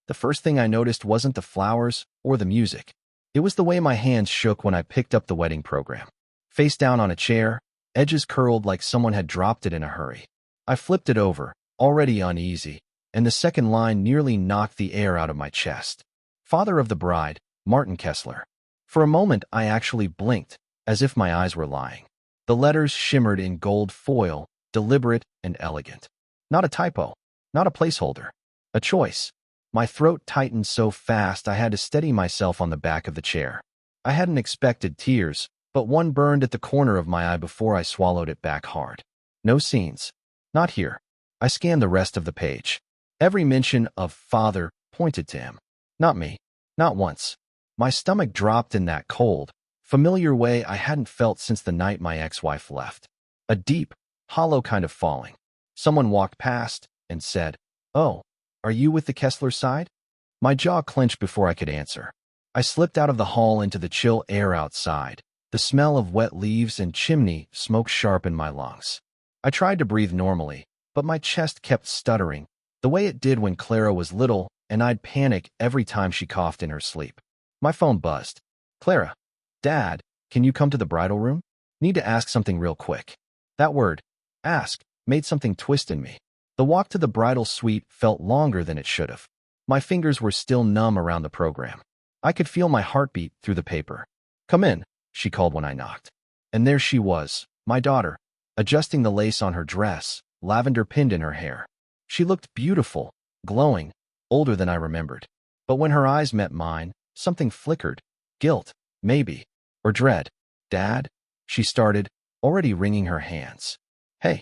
The first thing I noticed wasn't the flowers or the music. It was the way my hands shook when I picked up the wedding program. Face down on a chair, edges curled like someone had dropped it in a hurry. I flipped it over, already uneasy, and the second line nearly knocked the air out of my chest. Father of the bride, Martin Kessler. For a moment, I actually blinked, as if my eyes were lying. The letters shimmered in gold foil, deliberate and elegant. Not a typo, not a placeholder, a choice. My throat tightened so fast I had to steady myself on the back of the chair. I hadn't expected tears, but one burned at the corner of my eye before I swallowed it back hard. No scenes. Not here. I scanned the rest of the page. Every mention of father pointed to him. Not me. Not once. My stomach dropped in that cold, familiar way I hadn't felt since the night my ex-wife left. A deep, hollow kind of falling. Someone walked past and said, "Oh, are you with the Kessler side?" My jaw clenched before I could answer. I slipped out of the hall into the chill air outside. The smell of wet leaves and chimney smoke sharp in my lungs. I tried to breathe normally, but my chest kept stuttering, the way it did when Clara was little, and I'd panic every time she coughed in her sleep. My phone buzzed. "Clara. Dad, can you come to the bridal room? Need to ask something real quick." That word, ask, made something twist in me. The walk to the bridal suite felt longer than it should have. My fingers were still numb around the program. I could feel my heartbeat through the paper. "Come in," she called when I knocked. And there she was, my daughter, adjusting the lace on her dress, lavender pinned in her hair. She looked beautiful, glowing, older than I remembered. But when her eyes met mine, something flickered. Guilt, maybe, or dread. "Dad?" she started, already wringing her hands. "Hey,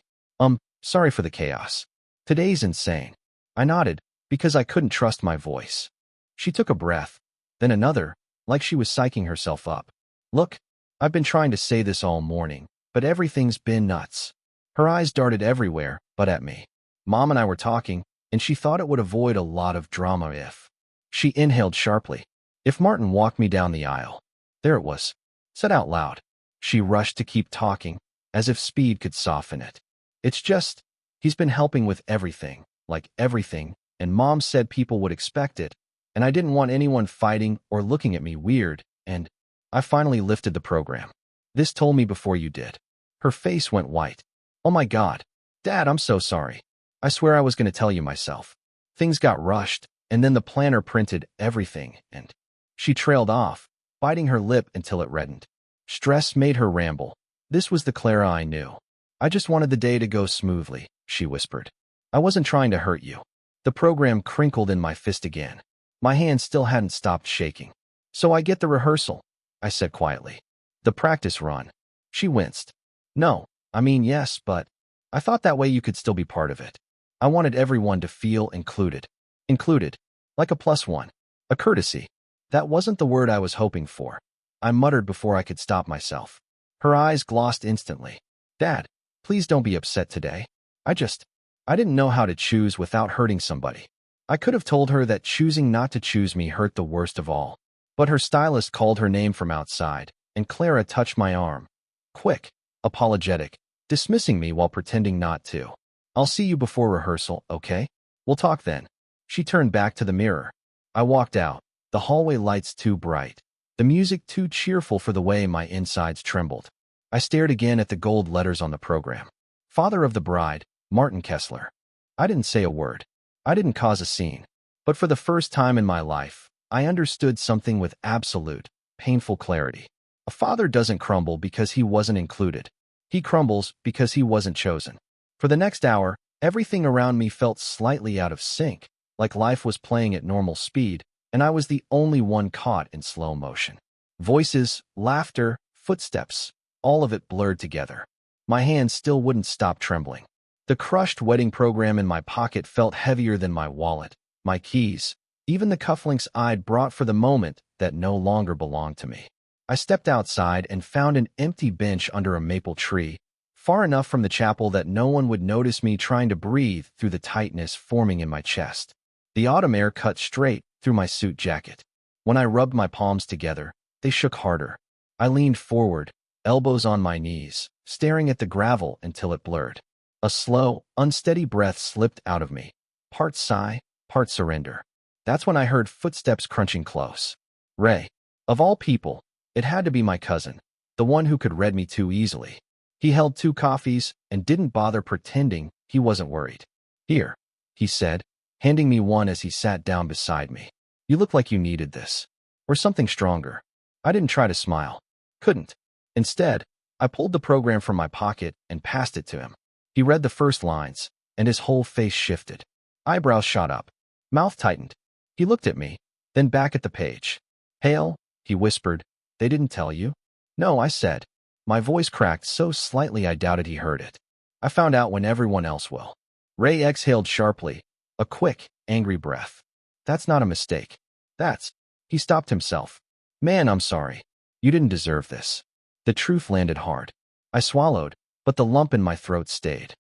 sorry for the chaos. Today's insane." I nodded, because I couldn't trust my voice. She took a breath, then another, like she was psyching herself up. "Look, I've been trying to say this all morning, but everything's been nuts." Her eyes darted everywhere, but at me. Mom and I were talking, and she thought it would avoid a lot of drama if... She inhaled sharply. "If Martin walked me down the aisle." There it was, said out loud. She rushed to keep talking, as if speed could soften it. "It's just, he's been helping with everything, like everything, and Mom said people would expect it, and I didn't want anyone fighting or looking at me weird, and I finally lifted the program. This told me before you did." Her face went white. "Oh my God. Dad, I'm so sorry. I swear I was going to tell you myself. Things got rushed, and then the planner printed everything, and..." She trailed off, biting her lip until it reddened. Stress made her ramble. This was the Clara I knew. "I just wanted the day to go smoothly," she whispered. "I wasn't trying to hurt you." The program crinkled in my fist again. My hand still hadn't stopped shaking. "So I get the rehearsal," I said quietly. "The practice run." She winced. "No, I mean yes, but I thought that way you could still be part of it. I wanted everyone to feel included. Included. Like a +1. A courtesy. That wasn't the word I was hoping for." I muttered before I could stop myself. Her eyes glossed instantly. "Dad, please don't be upset today. I didn't know how to choose without hurting somebody." I could have told her that choosing not to choose me hurt the worst of all. But her stylist called her name from outside, and Clara touched my arm. Quick, apologetic, dismissing me while pretending not to. "I'll see you before rehearsal, okay? We'll talk then." She turned back to the mirror. I walked out, the hallway lights too bright, the music too cheerful for the way my insides trembled. I stared again at the gold letters on the program. Father of the bride, Martin Kessler. I didn't say a word. I didn't cause a scene. But for the first time in my life, I understood something with absolute, painful clarity. A father doesn't crumble because he wasn't included. He crumbles because he wasn't chosen. For the next hour, everything around me felt slightly out of sync, like life was playing at normal speed, and I was the only one caught in slow motion. Voices, laughter, footsteps, all of it blurred together. My hands still wouldn't stop trembling. The crushed wedding program in my pocket felt heavier than my wallet, my keys, even the cufflinks I'd brought for the moment that no longer belonged to me. I stepped outside and found an empty bench under a maple tree, far enough from the chapel that no one would notice me trying to breathe through the tightness forming in my chest. The autumn air cut straight through my suit jacket. When I rubbed my palms together, they shook harder. I leaned forward, elbows on my knees, staring at the gravel until it blurred. A slow, unsteady breath slipped out of me, part sigh, part surrender. That's when I heard footsteps crunching close. Ray. Of all people, it had to be my cousin, the one who could read me too easily. He held 2 coffees and didn't bother pretending he wasn't worried. Here, he said, handing me one as he sat down beside me. You look like you needed this. Or something stronger. I didn't try to smile. Couldn't. Instead, I pulled the program from my pocket and passed it to him. He read the first lines, and his whole face shifted. Eyebrows shot up. Mouth tightened. He looked at me, then back at the page. Hale, he whispered, they didn't tell you? No, I said. My voice cracked so slightly I doubted he heard it. I found out when everyone else will. Ray exhaled sharply, a quick, angry breath. That's not a mistake. That's... He stopped himself. Man, I'm sorry. You didn't deserve this. The truth landed hard. I swallowed, but the lump in my throat stayed.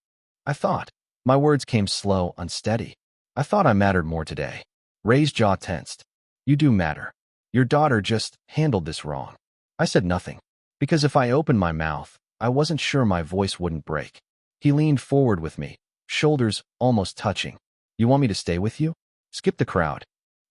I thought. My words came slow, unsteady. I thought I mattered more today. Ray's jaw tensed. You do matter. Your daughter just handled this wrong. I said nothing, because if I opened my mouth, I wasn't sure my voice wouldn't break. He leaned forward with me, shoulders almost touching. You want me to stay with you? Skip the crowd.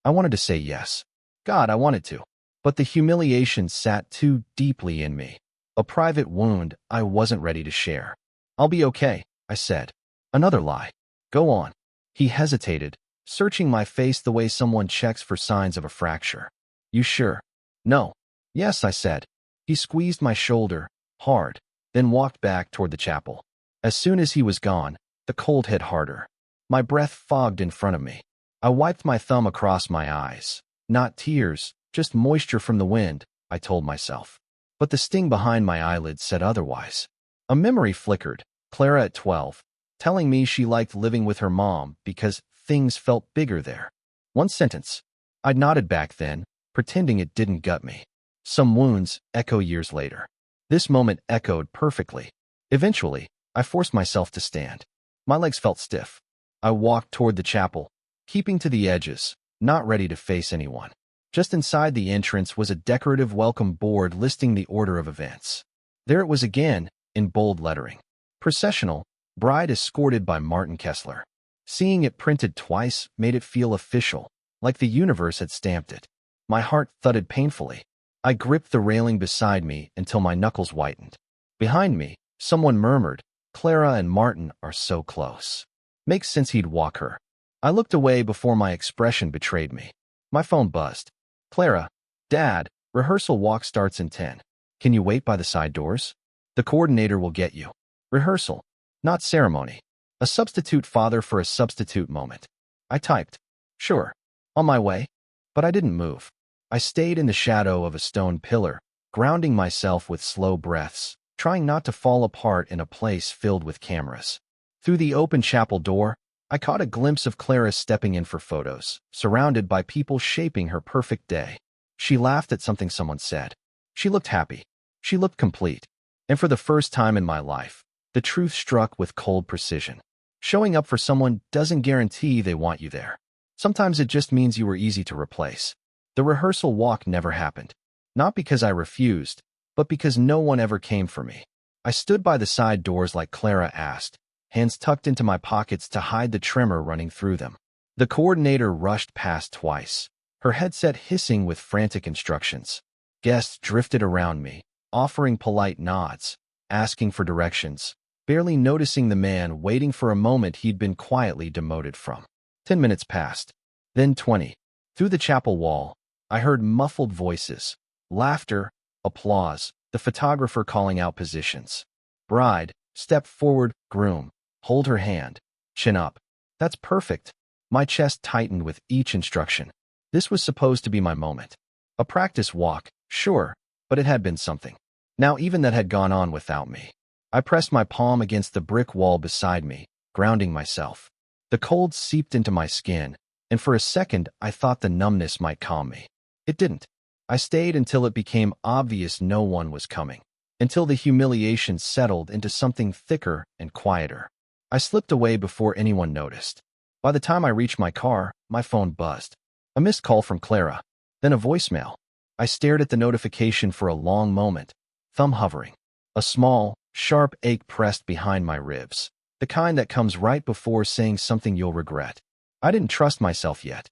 I wanted to say yes. God, I wanted to. But the humiliation sat too deeply in me. A private wound I wasn't ready to share. I'll be okay, I said. Another lie. Go on. He hesitated, searching my face the way someone checks for signs of a fracture. You sure? No. Yes, I said. He squeezed my shoulder, hard, then walked back toward the chapel. As soon as he was gone, the cold hit harder. My breath fogged in front of me. I wiped my thumb across my eyes. Not tears, just moisture from the wind, I told myself. But the sting behind my eyelids said otherwise. A memory flickered, Clara at 12, telling me she liked living with her mom because things felt bigger there. One sentence. I nodded back then, pretending it didn't gut me. Some wounds echo years later. This moment echoed perfectly. Eventually, I forced myself to stand. My legs felt stiff. I walked toward the chapel, keeping to the edges, not ready to face anyone. Just inside the entrance was a decorative welcome board listing the order of events. There it was again, in bold lettering. Processional, bride escorted by Martin Kessler. Seeing it printed twice made it feel official, like the universe had stamped it. My heart thudded painfully. I gripped the railing beside me until my knuckles whitened. Behind me, someone murmured, Clara and Martin are so close. Makes sense he'd walk her. I looked away before my expression betrayed me. My phone buzzed. Clara, Dad, rehearsal walk starts in 10. Can you wait by the side doors? The coordinator will get you. Rehearsal, not ceremony. A substitute father for a substitute moment. I typed. Sure. On my way. But I didn't move. I stayed in the shadow of a stone pillar, grounding myself with slow breaths, trying not to fall apart in a place filled with cameras. Through the open chapel door, I caught a glimpse of Clara stepping in for photos, surrounded by people shaping her perfect day. She laughed at something someone said. She looked happy. She looked complete. And for the first time in my life, the truth struck with cold precision. Showing up for someone doesn't guarantee they want you there. Sometimes it just means you were easy to replace. The rehearsal walk never happened. Not because I refused, but because no one ever came for me. I stood by the side doors like Clara asked, hands tucked into my pockets to hide the tremor running through them. The coordinator rushed past twice, her headset hissing with frantic instructions. Guests drifted around me, offering polite nods, asking for directions, barely noticing the man waiting for a moment he'd been quietly demoted from. 10 minutes passed. Then 20. Through the chapel wall, I heard muffled voices, laughter, applause, the photographer calling out positions. Bride, step forward, groom, hold her hand, chin up. That's perfect. My chest tightened with each instruction. This was supposed to be my moment. A practice walk, sure, but it had been something. Now even that had gone on without me. I pressed my palm against the brick wall beside me, grounding myself. The cold seeped into my skin, and for a second I thought the numbness might calm me. It didn't. I stayed until it became obvious no one was coming, until the humiliation settled into something thicker and quieter. I slipped away before anyone noticed. By the time I reached my car, my phone buzzed. A missed call from Clara, then a voicemail. I stared at the notification for a long moment, thumb hovering. A small, sharp ache pressed behind my ribs, the kind that comes right before saying something you'll regret. I didn't trust myself yet,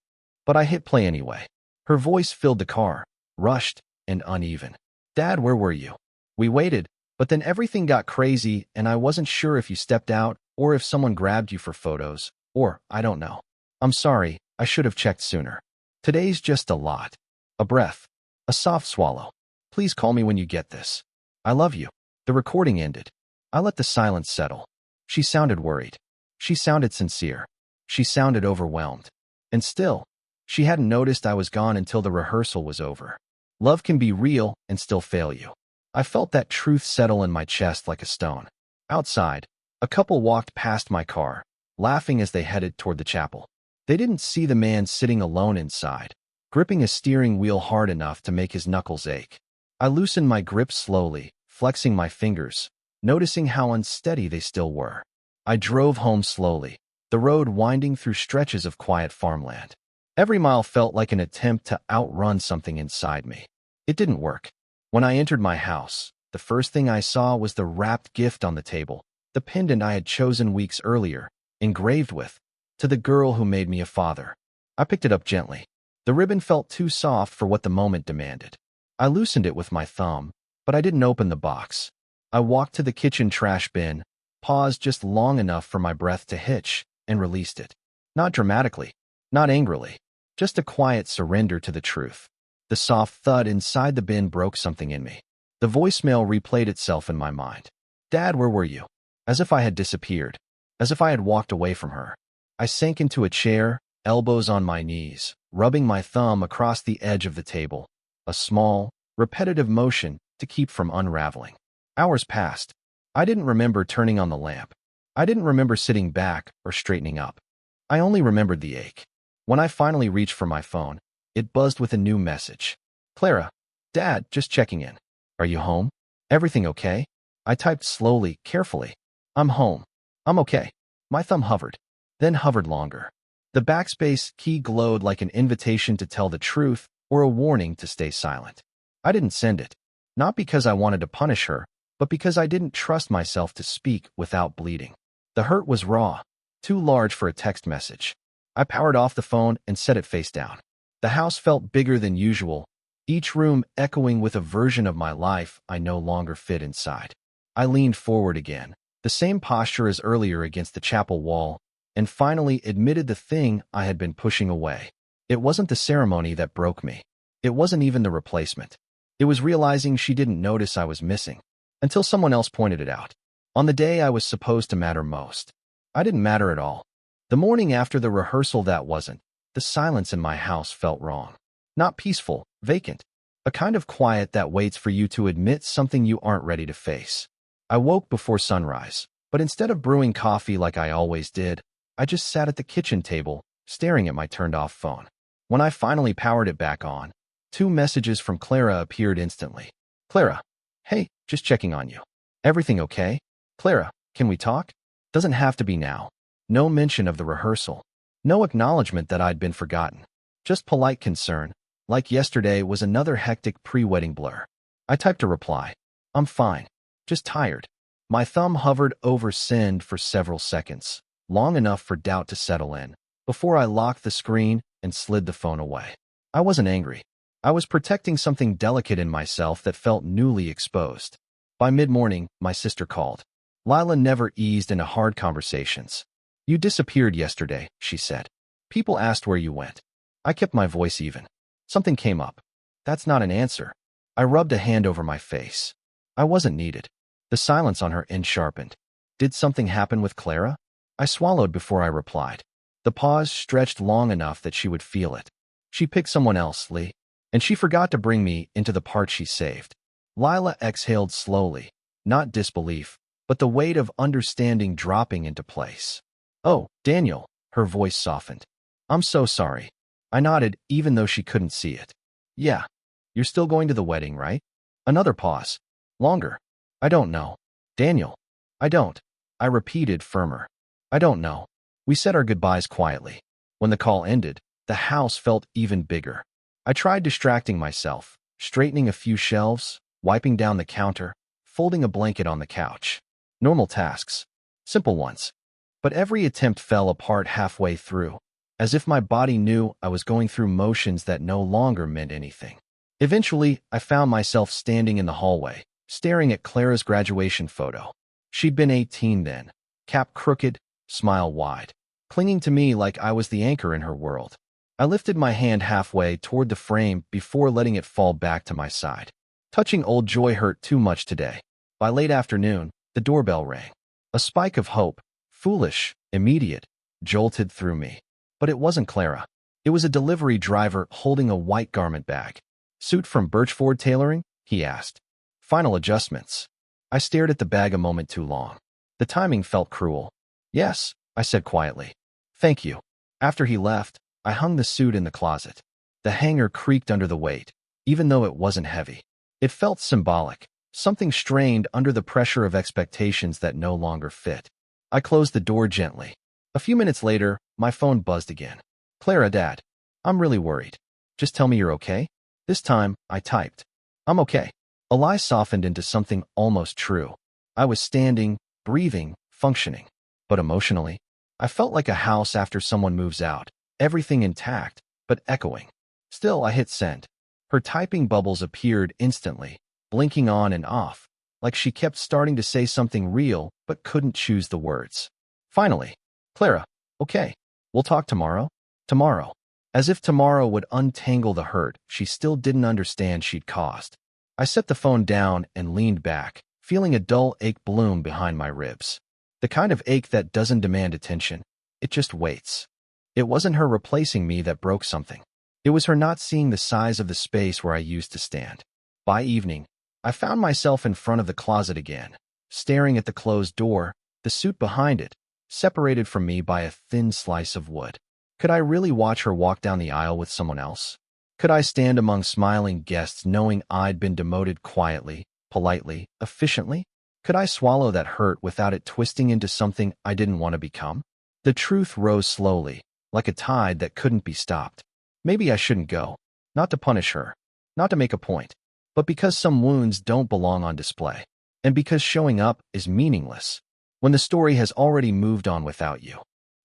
But I hit play anyway. Her voice filled the car, rushed and uneven. "Dad, where were you?" "We waited, but then everything got crazy and I wasn't sure if you stepped out or if someone grabbed you for photos, or I don't know. I'm sorry, I should have checked sooner. Today's just a lot." A breath. A soft swallow. "Please call me when you get this. I love you." The recording ended. I let the silence settle. She sounded worried. She sounded sincere. She sounded overwhelmed. And still, she hadn't noticed I was gone until the rehearsal was over. Love can be real and still fail you. I felt that truth settle in my chest like a stone. Outside, a couple walked past my car, laughing as they headed toward the chapel. They didn't see the man sitting alone inside, gripping a steering wheel hard enough to make his knuckles ache. I loosened my grip slowly, flexing my fingers, noticing how unsteady they still were. I drove home slowly, the road winding through stretches of quiet farmland. Every mile felt like an attempt to outrun something inside me. It didn't work. When I entered my house, the first thing I saw was the wrapped gift on the table, the pendant I had chosen weeks earlier, engraved with, "To the girl who made me a father." I picked it up gently. The ribbon felt too soft for what the moment demanded. I loosened it with my thumb, but I didn't open the box. I walked to the kitchen trash bin, paused just long enough for my breath to hitch, and released it. Not dramatically, not angrily, just a quiet surrender to the truth. The soft thud inside the bin broke something in me. The voicemail replayed itself in my mind. "Dad, where were you?" As if I had disappeared, as if I had walked away from her. I sank into a chair, elbows on my knees, rubbing my thumb across the edge of the table, a small, repetitive motion to keep from unraveling. Hours passed. I didn't remember turning on the lamp. I didn't remember sitting back or straightening up. I only remembered the ache. When I finally reached for my phone, it buzzed with a new message. "Clara, Dad, just checking in. Are you home? Everything okay?" I typed slowly, carefully. "I'm home. I'm okay." My thumb hovered, then hovered longer. The backspace key glowed like an invitation to tell the truth or a warning to stay silent. I didn't send it, not because I wanted to punish her, but because I didn't trust myself to speak without bleeding. The hurt was raw, too large for a text message. I powered off the phone and set it face down. The house felt bigger than usual, each room echoing with a version of my life I no longer fit inside. I leaned forward again, the same posture as earlier against the chapel wall, and finally admitted the thing I had been pushing away. It wasn't the ceremony that broke me. It wasn't even the replacement. It was realizing she didn't notice I was missing, until someone else pointed it out. On the day I was supposed to matter most, I didn't matter at all. The morning after the rehearsal, that wasn't. The silence in my house felt wrong. Not peaceful, vacant. A kind of quiet that waits for you to admit something you aren't ready to face. I woke before sunrise, but instead of brewing coffee like I always did, I just sat at the kitchen table, staring at my turned-off phone. When I finally powered it back on, 2 messages from Clara appeared instantly. "Clara, hey, just checking on you. Everything okay? Clara, can we talk?" Doesn't have to be now. No mention of the rehearsal. No acknowledgement that I'd been forgotten. Just polite concern, like yesterday was another hectic pre-wedding blur. I typed a reply. "I'm fine. Just tired." My thumb hovered over send for several seconds, long enough for doubt to settle in, before I locked the screen and slid the phone away. I wasn't angry. I was protecting something delicate in myself that felt newly exposed. By mid-morning, my sister called. Lila never eased into hard conversations. "You disappeared yesterday," she said. "People asked where you went." I kept my voice even. Something came up. That's not an answer. I rubbed a hand over my face. I wasn't needed. The silence on her end sharpened. Did something happen with Clara? I swallowed before I replied. The pause stretched long enough that she would feel it. She picked someone else, Lee, and she forgot to bring me into the part she saved. Lila exhaled slowly, not disbelief, but the weight of understanding dropping into place. "Oh, Daniel," her voice softened. "I'm so sorry." I nodded, even though she couldn't see it. "Yeah. You're still going to the wedding, right?" Another pause. Longer. "I don't know. Daniel. I don't." I repeated, firmer. "I don't know." We said our goodbyes quietly. When the call ended, the house felt even bigger. I tried distracting myself, straightening a few shelves, wiping down the counter, folding a blanket on the couch. Normal tasks. Simple ones. But every attempt fell apart halfway through. as if my body knew I was going through motions that no longer meant anything. Eventually, I found myself standing in the hallway, staring at Clara's graduation photo. She'd been 18 then, cap crooked, smile wide, clinging to me like I was the anchor in her world. I lifted my hand halfway toward the frame before letting it fall back to my side. Touching old joy hurt too much today. By late afternoon, the doorbell rang. A spike of hope, foolish, immediate, jolted through me. But it wasn't Clara. It was a delivery driver holding a white garment bag. "Suit from Birchford Tailoring?" he asked. "Final adjustments." I stared at the bag a moment too long. The timing felt cruel. "Yes," I said quietly. "Thank you." After he left, I hung the suit in the closet. The hanger creaked under the weight, even though it wasn't heavy. It felt symbolic, something strained under the pressure of expectations that no longer fit. I closed the door gently. A few minutes later, my phone buzzed again. "Clara, Dad. I'm really worried. Just tell me you're okay." This time, I typed, "I'm okay." A lie softened into something almost true. I was standing, breathing, functioning. But emotionally, I felt like a house after someone moves out, everything intact, but echoing. Still, I hit send. Her typing bubbles appeared instantly, blinking on and off, like she kept starting to say something real but couldn't choose the words. Finally, "Clara, okay. We'll talk tomorrow?" Tomorrow. As if tomorrow would untangle the hurt she still didn't understand she'd caused. I set the phone down and leaned back, feeling a dull ache bloom behind my ribs. The kind of ache that doesn't demand attention. It just waits. It wasn't her replacing me that broke something. It was her not seeing the size of the space where I used to stand. By evening, I found myself in front of the closet again, staring at the closed door, the suit behind it, separated from me by a thin slice of wood. Could I really watch her walk down the aisle with someone else? Could I stand among smiling guests knowing I'd been demoted quietly, politely, efficiently? Could I swallow that hurt without it twisting into something I didn't want to become? The truth rose slowly, like a tide that couldn't be stopped. Maybe I shouldn't go. Not to punish her. Not to make a point. But because some wounds don't belong on display. And because showing up is meaningless when the story has already moved on without you.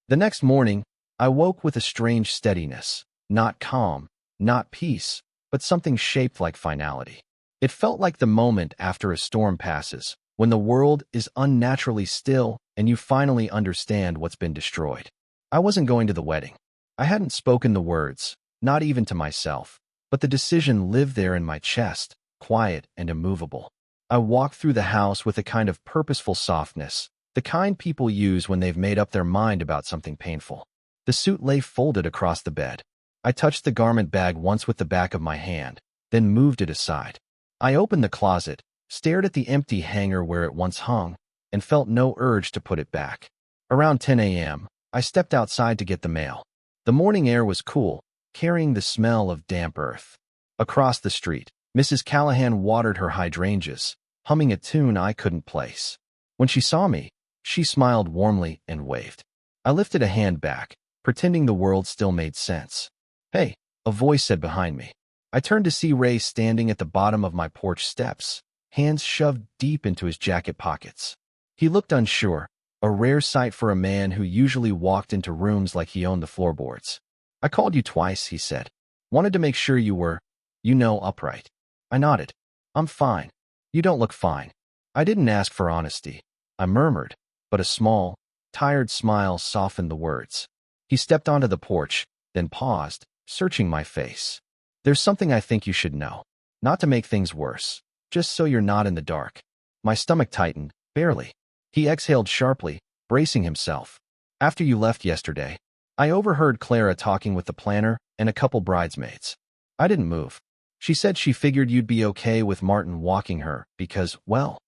The next morning, I woke with a strange steadiness. Not calm, not peace, but something shaped like finality. It felt like the moment after a storm passes, when the world is unnaturally still and you finally understand what's been destroyed. I wasn't going to the wedding. I hadn't spoken the words, not even to myself, but the decision lived there in my chest, quiet and immovable. I walked through the house with a kind of purposeful softness, the kind people use when they've made up their mind about something painful. The suit lay folded across the bed. I touched the garment bag once with the back of my hand, then moved it aside. I opened the closet, stared at the empty hanger where it once hung, and felt no urge to put it back. Around 10 a.m., I stepped outside to get the mail. The morning air was cool, carrying the smell of damp earth. Across the street, Mrs. Callahan watered her hydrangeas, humming a tune I couldn't place. When she saw me, she smiled warmly and waved. I lifted a hand back, pretending the world still made sense. "Hey," a voice said behind me. I turned to see Ray standing at the bottom of my porch steps, hands shoved deep into his jacket pockets. He looked unsure, a rare sight for a man who usually walked into rooms like he owned the floorboards. "I called you twice," he said. "Wanted to make sure you were, upright." I nodded. "I'm fine." "You don't look fine." I didn't ask for honesty. I murmured, but a small, tired smile softened the words. He stepped onto the porch, then paused, searching my face. "There's something I think you should know. Not to make things worse, just so you're not in the dark." My stomach tightened, barely. He exhaled sharply, bracing himself. "After you left yesterday, I overheard Clara talking with the planner and a couple bridesmaids. I didn't move. She said she figured you'd be okay with Martin walking her because, well,"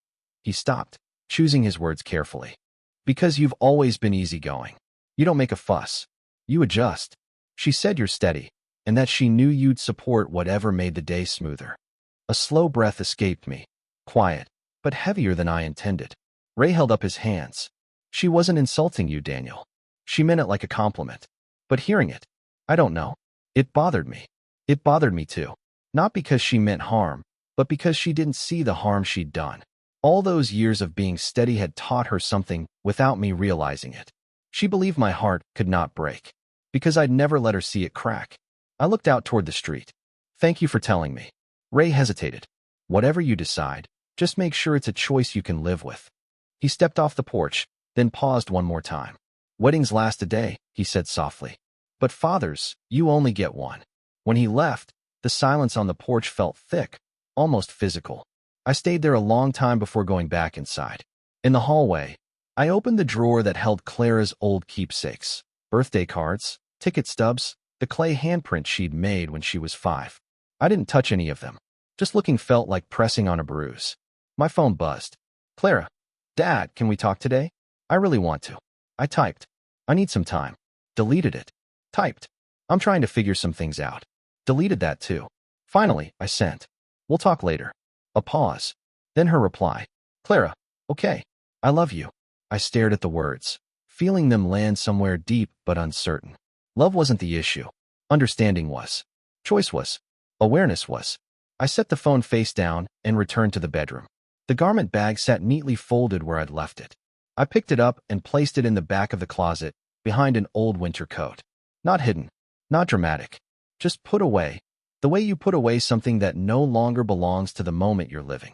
he stopped, choosing his words carefully, "because you've always been easygoing. You don't make a fuss. You adjust. She said you're steady, and that she knew you'd support whatever made the day smoother." A slow breath escaped me, quiet, but heavier than I intended. Ray held up his hands. "She wasn't insulting you, Daniel. She meant it like a compliment. But hearing it, I don't know. It bothered me. It bothered me too. Not because she meant harm, but because she didn't see the harm she'd done. All those years of being steady had taught her something without me realizing it. She believed my heart could not break. because I'd never let her see it crack. I looked out toward the street. Thank you for telling me. Ray hesitated. Whatever you decide, just make sure it's a choice you can live with. He stepped off the porch, then paused one more time. Weddings last a day, he said softly. But fathers, you only get one. When he left, the silence on the porch felt thick, almost physical. I stayed there a long time before going back inside. In the hallway, I opened the drawer that held Clara's old keepsakes, birthday cards, ticket stubs, the clay handprint she'd made when she was 5. I didn't touch any of them. Just looking felt like pressing on a bruise. My phone buzzed. Clara, Dad, can we talk today? I really want to. I typed. I need some time. Deleted it. Typed. I'm trying to figure some things out. Deleted that too. Finally, I sent. We'll talk later. A pause. Then her reply. Clara, okay. I love you. I stared at the words, feeling them land somewhere deep but uncertain. Love wasn't the issue. Understanding was. Choice was. Awareness was. I set the phone face down and returned to the bedroom. The garment bag sat neatly folded where I'd left it. I picked it up and placed it in the back of the closet, behind an old winter coat. Not hidden. Not dramatic. Just put away. The way you put away something that no longer belongs to the moment you're living.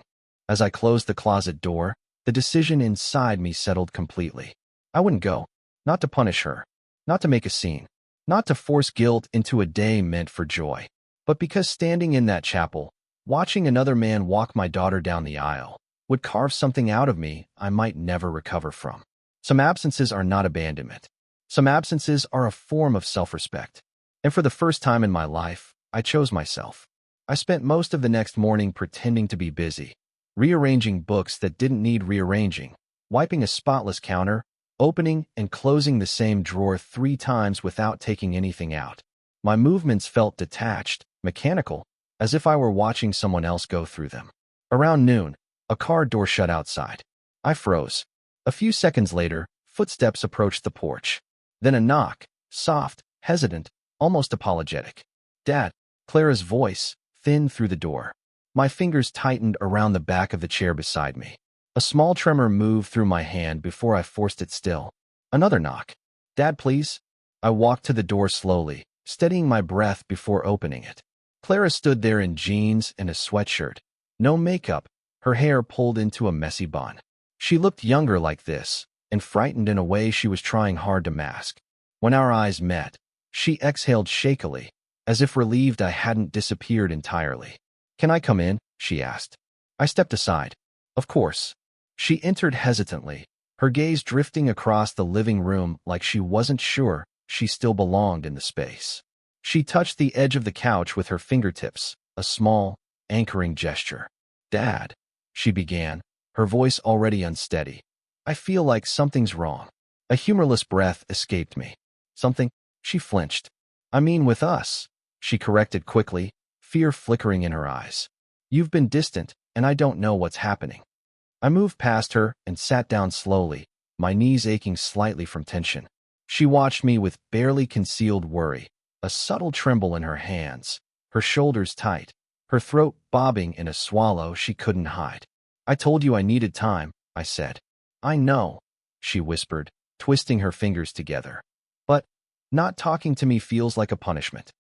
As I closed the closet door, the decision inside me settled completely. I wouldn't go. Not to punish her. Not to make a scene. Not to force guilt into a day meant for joy. But because standing in that chapel, watching another man walk my daughter down the aisle, would carve something out of me I might never recover from. Some absences are not abandonment. Some absences are a form of self-respect. And for the first time in my life, I chose myself. I spent most of the next morning pretending to be busy, rearranging books that didn't need rearranging, wiping a spotless counter, opening and closing the same drawer 3 times without taking anything out. My movements felt detached, mechanical, as if I were watching someone else go through them. Around noon, a car door shut outside. I froze. A few seconds later, footsteps approached the porch. Then a knock, soft, hesitant, almost apologetic. Dad, Clara's voice, thin through the door. My fingers tightened around the back of the chair beside me. A small tremor moved through my hand before I forced it still. Another knock. Dad, please? I walked to the door slowly, steadying my breath before opening it. Clara stood there in jeans and a sweatshirt. No makeup, her hair pulled into a messy bun. She looked younger like this, and frightened in a way she was trying hard to mask. When our eyes met, she exhaled shakily, as if relieved I hadn't disappeared entirely. Can I come in? She asked. I stepped aside. Of course. She entered hesitantly, her gaze drifting across the living room like she wasn't sure she still belonged in the space. She touched the edge of the couch with her fingertips, a small, anchoring gesture. Dad, she began, her voice already unsteady. I feel like something's wrong. A humorless breath escaped me. Something? She flinched. I mean with us, she corrected quickly, fear flickering in her eyes. You've been distant, and I don't know what's happening. I moved past her and sat down slowly, my knees aching slightly from tension. She watched me with barely concealed worry, a subtle tremble in her hands, her shoulders tight, her throat bobbing in a swallow she couldn't hide. I told you I needed time, I said. I know, she whispered, twisting her fingers together. But not talking to me feels like a punishment.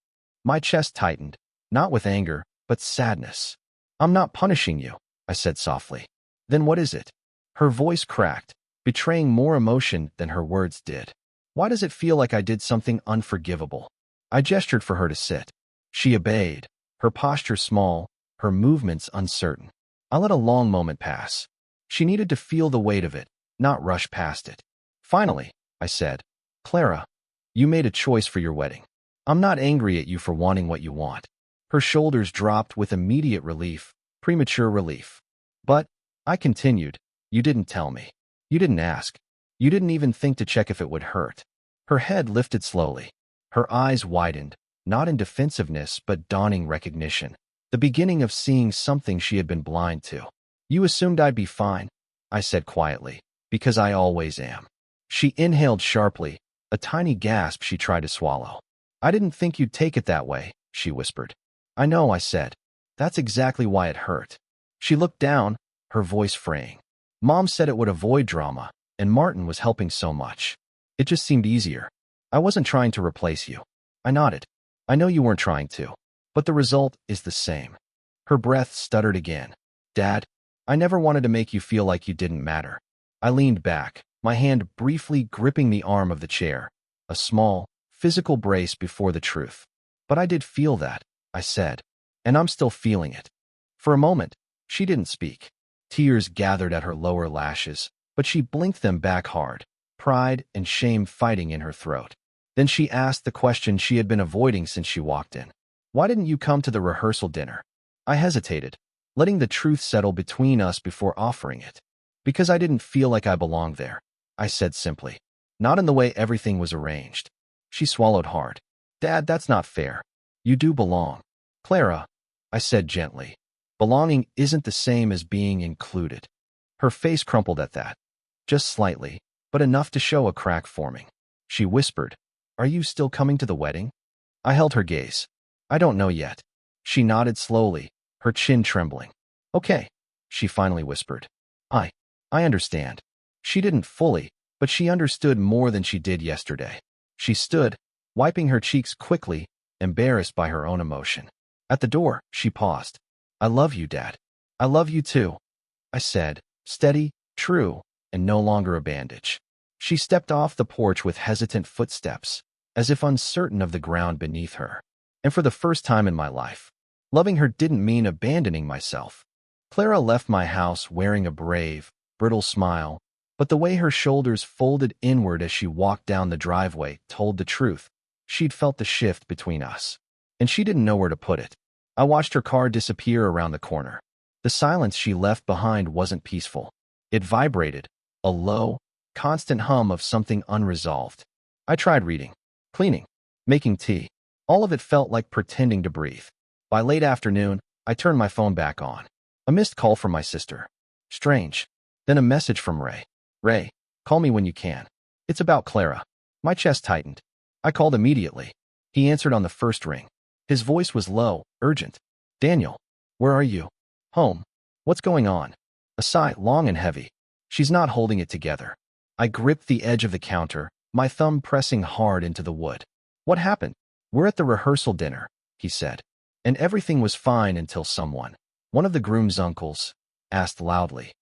My chest tightened, not with anger, but sadness. I'm not punishing you, I said softly. Then what is it? Her voice cracked, betraying more emotion than her words did. Why does it feel like I did something unforgivable? I gestured for her to sit. She obeyed, her posture small, her movements uncertain. I let a long moment pass. She needed to feel the weight of it, not rush past it. Finally, I said, Clara, you made a choice for your wedding. I'm not angry at you for wanting what you want. Her shoulders dropped with immediate relief, premature relief. But, I continued, you didn't tell me. You didn't ask. You didn't even think to check if it would hurt. Her head lifted slowly. Her eyes widened, not in defensiveness but dawning recognition, the beginning of seeing something she had been blind to. You assumed I'd be fine, I said quietly, because I always am. She inhaled sharply, a tiny gasp she tried to swallow. I didn't think you'd take it that way, she whispered. I know, I said. That's exactly why it hurt. She looked down, her voice fraying. Mom said it would avoid drama, and Martin was helping so much. It just seemed easier. I wasn't trying to replace you. I nodded. I know you weren't trying to. But the result is the same. Her breath stuttered again. Dad, I never wanted to make you feel like you didn't matter. I leaned back, my hand briefly gripping the arm of the chair, a small, physical brace before the truth. But I did feel that, I said, and I'm still feeling it. For a moment, she didn't speak. Tears gathered at her lower lashes, but she blinked them back hard, pride and shame fighting in her throat. Then she asked the question she had been avoiding since she walked in. Why didn't you come to the rehearsal dinner? I hesitated, letting the truth settle between us before offering it. Because I didn't feel like I belonged there, I said simply. Not in the way everything was arranged. She swallowed hard. Dad, that's not fair. You do belong. Clara, I said gently. Belonging isn't the same as being included. Her face crumpled at that. Just slightly, but enough to show a crack forming. She whispered, Are you still coming to the wedding? I held her gaze. I don't know yet. She nodded slowly, her chin trembling. Okay, she finally whispered. I understand. She didn't fully, but she understood more than she did yesterday. She stood, wiping her cheeks quickly, embarrassed by her own emotion. At the door, she paused. I love you, Dad. I love you too, I said, steady, true, and no longer a bandage. She stepped off the porch with hesitant footsteps, as if uncertain of the ground beneath her. And for the first time in my life, loving her didn't mean abandoning myself. Clara left my house wearing a brave, brittle smile, but the way her shoulders folded inward as she walked down the driveway told the truth. She'd felt the shift between us, and she didn't know where to put it. I watched her car disappear around the corner. The silence she left behind wasn't peaceful. It vibrated, a low, constant hum of something unresolved. I tried reading, cleaning, making tea. All of it felt like pretending to breathe. By late afternoon, I turned my phone back on. A missed call from my sister. Strange. Then a message from Ray. Ray, call me when you can. It's about Clara. My chest tightened. I called immediately. He answered on the first ring. His voice was low, urgent. Daniel, where are you? Home. What's going on? A sigh, long and heavy. She's not holding it together. I gripped the edge of the counter, my thumb pressing hard into the wood. What happened? We're at the rehearsal dinner, he said. And everything was fine until someone, one of the groom's uncles, asked loudly.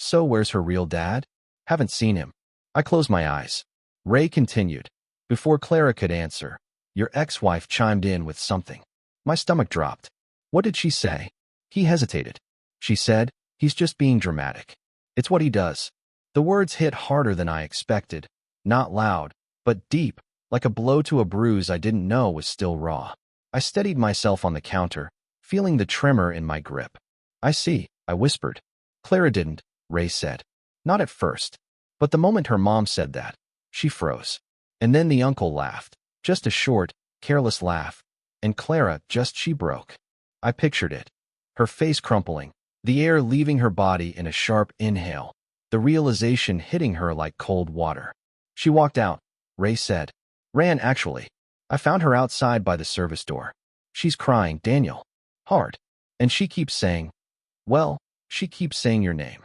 So where's her real dad? Haven't seen him. I closed my eyes. Ray continued. Before Clara could answer, your ex-wife chimed in with something. My stomach dropped. What did she say? He hesitated. She said, he's just being dramatic. It's what he does. The words hit harder than I expected. Not loud, but deep, like a blow to a bruise I didn't know was still raw. I steadied myself on the counter, feeling the tremor in my grip. I see, I whispered. Clara didn't, Ray said. Not at first. But the moment her mom said that, she froze. And then the uncle laughed, just a short, careless laugh. And Clara, she broke. I pictured it. Her face crumpling, the air leaving her body in a sharp inhale, the realization hitting her like cold water. She walked out, Ray said. Ran, actually. I found her outside by the service door. She's crying, Daniel. Hard. And she keeps saying, she keeps saying your name.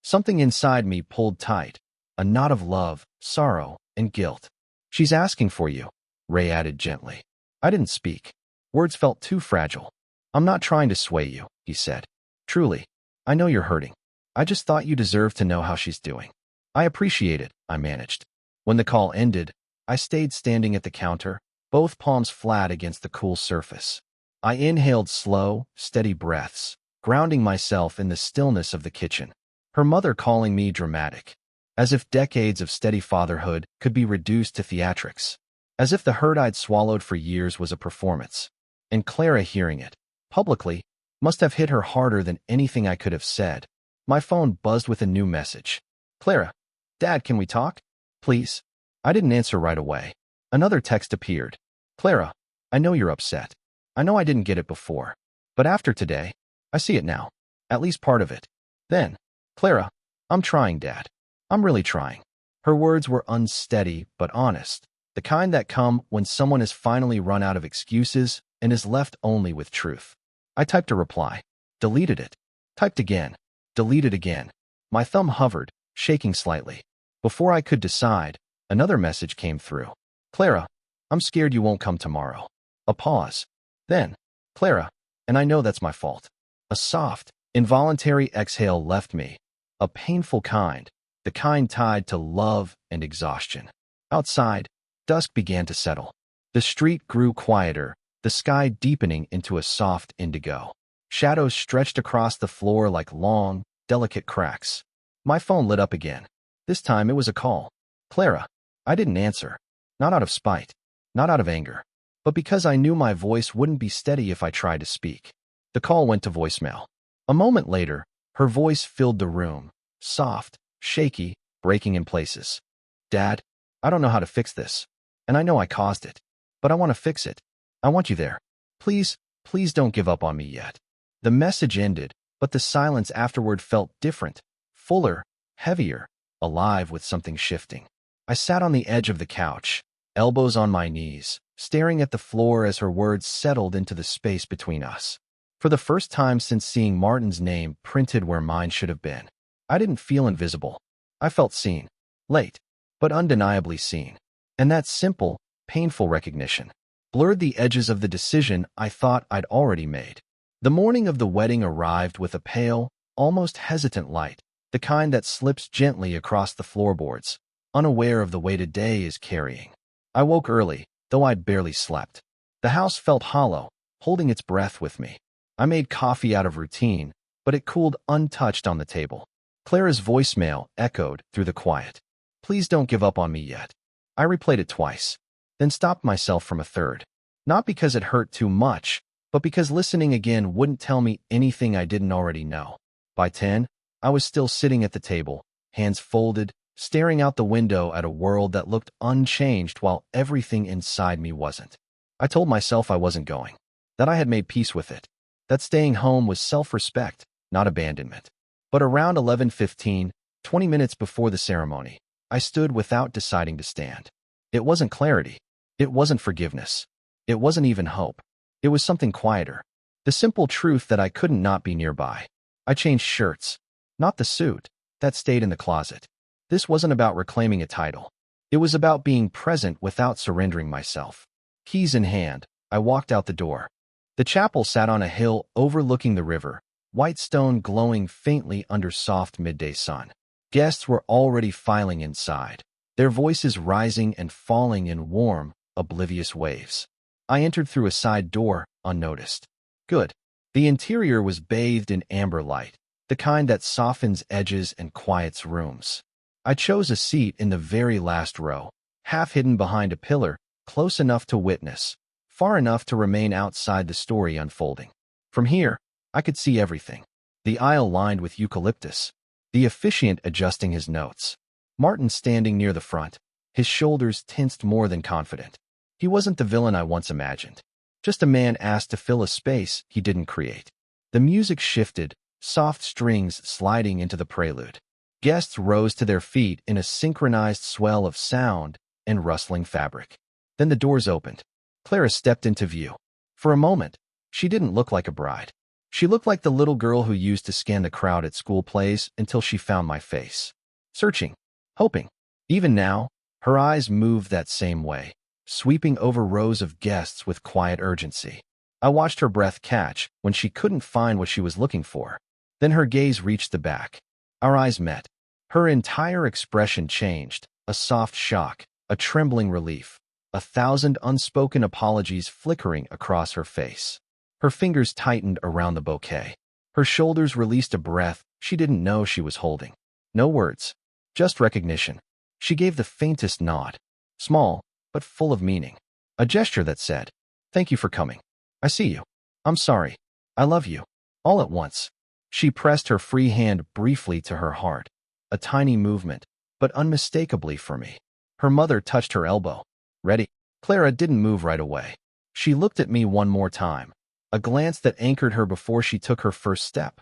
Something inside me pulled tight, a knot of love, sorrow, and guilt. She's asking for you, Ray added gently. I didn't speak. Words felt too fragile. I'm not trying to sway you, he said. Truly, I know you're hurting. I just thought you deserved to know how she's doing. I appreciate it, I managed. When the call ended, I stayed standing at the counter, both palms flat against the cool surface. I inhaled slow, steady breaths, grounding myself in the stillness of the kitchen. Her mother calling me dramatic, as if decades of steady fatherhood could be reduced to theatrics, as if the hurt I'd swallowed for years was a performance. And Clara hearing it, publicly, must have hit her harder than anything I could have said. My phone buzzed with a new message. Clara, Dad, can we talk? Please. I didn't answer right away. Another text appeared. Clara, I know you're upset. I know I didn't get it before. But after today, I see it now. At least part of it. Then, Clara, I'm trying, Dad. I'm really trying. Her words were unsteady but honest, the kind that come when someone has finally run out of excuses and is left only with truth. I typed a reply, deleted it, typed again, deleted again. My thumb hovered, shaking slightly. Before I could decide, another message came through. Clara, I'm scared you won't come tomorrow. A pause. Then, Clara, and I know that's my fault. A soft, involuntary exhale left me. A painful kind, the kind tied to love and exhaustion. Outside, dusk began to settle. The street grew quieter, the sky deepening into a soft indigo. Shadows stretched across the floor like long, delicate cracks. My phone lit up again. This time it was a call. Clara. I didn't answer. Not out of spite. Not out of anger. But because I knew my voice wouldn't be steady if I tried to speak. The call went to voicemail. A moment later, her voice filled the room. Soft, shaky, breaking in places. Dad, I don't know how to fix this. And I know I caused it. But I want to fix it. I want you there. Please, please don't give up on me yet. The message ended, but the silence afterward felt different, fuller, heavier, alive with something shifting. I sat on the edge of the couch, elbows on my knees, staring at the floor as her words settled into the space between us. For the first time since seeing Martin's name printed where mine should have been, I didn't feel invisible. I felt seen. Late, but undeniably seen. And that simple, painful recognition blurred the edges of the decision I thought I'd already made. The morning of the wedding arrived with a pale, almost hesitant light, the kind that slips gently across the floorboards, unaware of the weight a day is carrying. I woke early, though I'd barely slept. The house felt hollow, holding its breath with me. I made coffee out of routine, but it cooled untouched on the table. Clara's voicemail echoed through the quiet. Please don't give up on me yet. I replayed it twice, then stopped myself from a third. Not because it hurt too much, but because listening again wouldn't tell me anything I didn't already know. By 10, I was still sitting at the table, hands folded, staring out the window at a world that looked unchanged while everything inside me wasn't. I told myself I wasn't going, that I had made peace with it, that staying home was self-respect, not abandonment. But around 11:15, 20 minutes before the ceremony, I stood without deciding to stand. It wasn't clarity. It wasn't forgiveness. It wasn't even hope. It was something quieter. The simple truth that I couldn't not be nearby. I changed shirts. Not the suit. That stayed in the closet. This wasn't about reclaiming a title. It was about being present without surrendering myself. Keys in hand, I walked out the door. The chapel sat on a hill overlooking the river, white stone glowing faintly under soft midday sun. Guests were already filing inside, their voices rising and falling in warm, oblivious waves. I entered through a side door, unnoticed. Good. The interior was bathed in amber light, the kind that softens edges and quiets rooms. I chose a seat in the very last row, half hidden behind a pillar, close enough to witness, far enough to remain outside the story unfolding. From here, I could see everything. The aisle lined with eucalyptus, the officiant adjusting his notes, Martin standing near the front, his shoulders tensed more than confident. He wasn't the villain I once imagined, just a man asked to fill a space he didn't create. The music shifted, soft strings sliding into the prelude. Guests rose to their feet in a synchronized swell of sound and rustling fabric. Then the doors opened. Clara stepped into view. For a moment, she didn't look like a bride. She looked like the little girl who used to scan the crowd at school plays until she found my face. Searching, hoping. Even now, her eyes moved that same way, sweeping over rows of guests with quiet urgency. I watched her breath catch when she couldn't find what she was looking for. Then her gaze reached the back. Our eyes met. Her entire expression changed, a soft shock, a trembling relief, 1,000 unspoken apologies flickering across her face. Her fingers tightened around the bouquet. Her shoulders released a breath she didn't know she was holding. No words, just recognition. She gave the faintest nod, small, but full of meaning. A gesture that said, "Thank you for coming. I see you. I'm sorry. I love you." All at once. She pressed her free hand briefly to her heart. A tiny movement, but unmistakably for me. Her mother touched her elbow. Ready? Clara didn't move right away. She looked at me one more time, a glance that anchored her before she took her first step.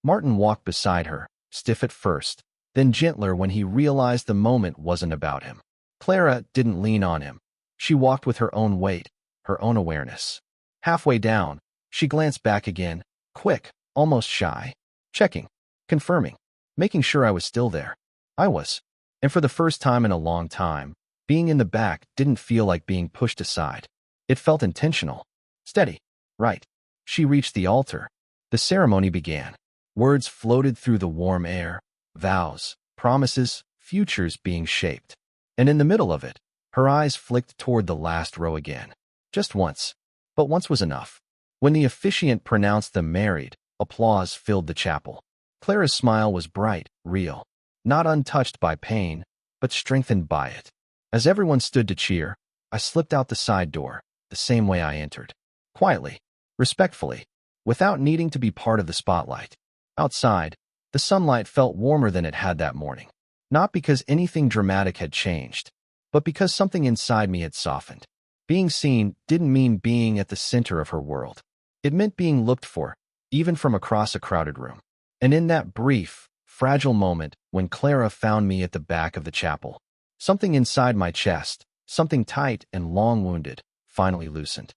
Martin walked beside her, stiff at first, then gentler when he realized the moment wasn't about him. Clara didn't lean on him. She walked with her own weight, her own awareness. Halfway down, she glanced back again, quick, almost shy, checking, confirming, making sure I was still there. I was. And for the first time in a long time, Being in the back didn't feel like being pushed aside. It felt intentional. Steady. Right. She reached the altar. The ceremony began. Words floated through the warm air. Vows, promises, futures being shaped. And in the middle of it, her eyes flicked toward the last row again. Just once. But once was enough. When the officiant pronounced them married, applause filled the chapel. Clara's smile was bright, real. Not untouched by pain, but strengthened by it. As everyone stood to cheer, I slipped out the side door, the same way I entered. Quietly, respectfully, without needing to be part of the spotlight. Outside, the sunlight felt warmer than it had that morning. Not because anything dramatic had changed, but because something inside me had softened. Being seen didn't mean being at the center of her world. It meant being looked for, even from across a crowded room. And in that brief, fragile moment when Clara found me at the back of the chapel, something inside my chest, something tight and long-wounded, finally loosened.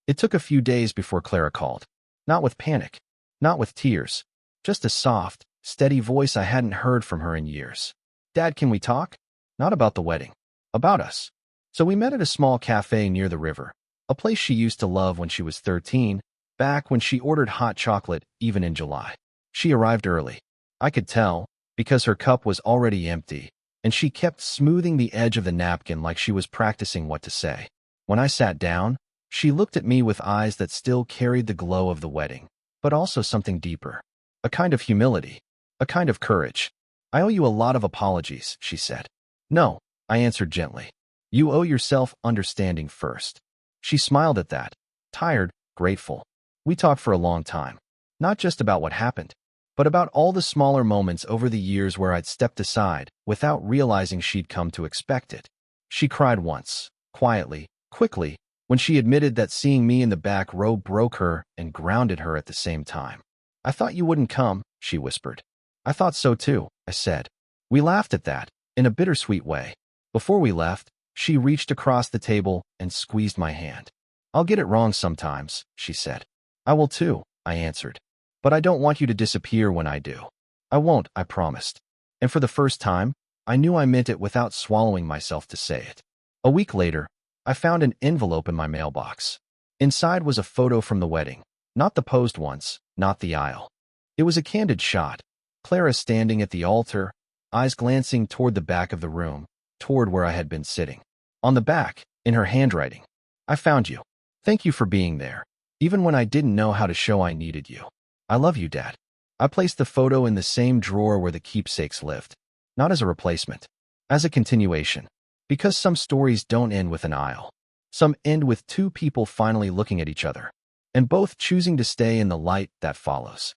It took a few days before Clara called. Not with panic, not with tears, just a soft, steady voice I hadn't heard from her in years. "Dad, can we talk?" Not about the wedding. About us. So we met at a small cafe near the river, a place she used to love when she was 13, back when she ordered hot chocolate even in July. She arrived early. I could tell, because her cup was already empty, and she kept smoothing the edge of the napkin like she was practicing what to say. When I sat down, she looked at me with eyes that still carried the glow of the wedding, but also something deeper. A kind of humility, a kind of courage. "I owe you a lot of apologies," she said. "No," I answered gently. "You owe yourself understanding first." She smiled at that, tired, grateful. We talked for a long time, not just about what happened, but about all the smaller moments over the years where I'd stepped aside without realizing she'd come to expect it. She cried once, quietly, quickly, when she admitted that seeing me in the back row broke her and grounded her at the same time. "I thought you wouldn't come," she whispered. "I thought so too," I said. We laughed at that, in a bittersweet way. Before we left, she reached across the table and squeezed my hand. "I'll get it wrong sometimes," she said. "I will too," I answered. "But I don't want you to disappear when I do." "I won't," I promised. And for the first time, I knew I meant it without swallowing myself to say it. A week later, I found an envelope in my mailbox. Inside was a photo from the wedding. Not the posed ones, not the aisle. It was a candid shot. Clara standing at the altar, eyes glancing toward the back of the room, toward where I had been sitting. On the back, in her handwriting, "I found you. Thank you for being there, even when I didn't know how to show I needed you. I love you, Dad." I placed the photo in the same drawer where the keepsakes lived. Not as a replacement, as a continuation. Because some stories don't end with an aisle. Some end with two people finally looking at each other, and both choosing to stay in the light that follows.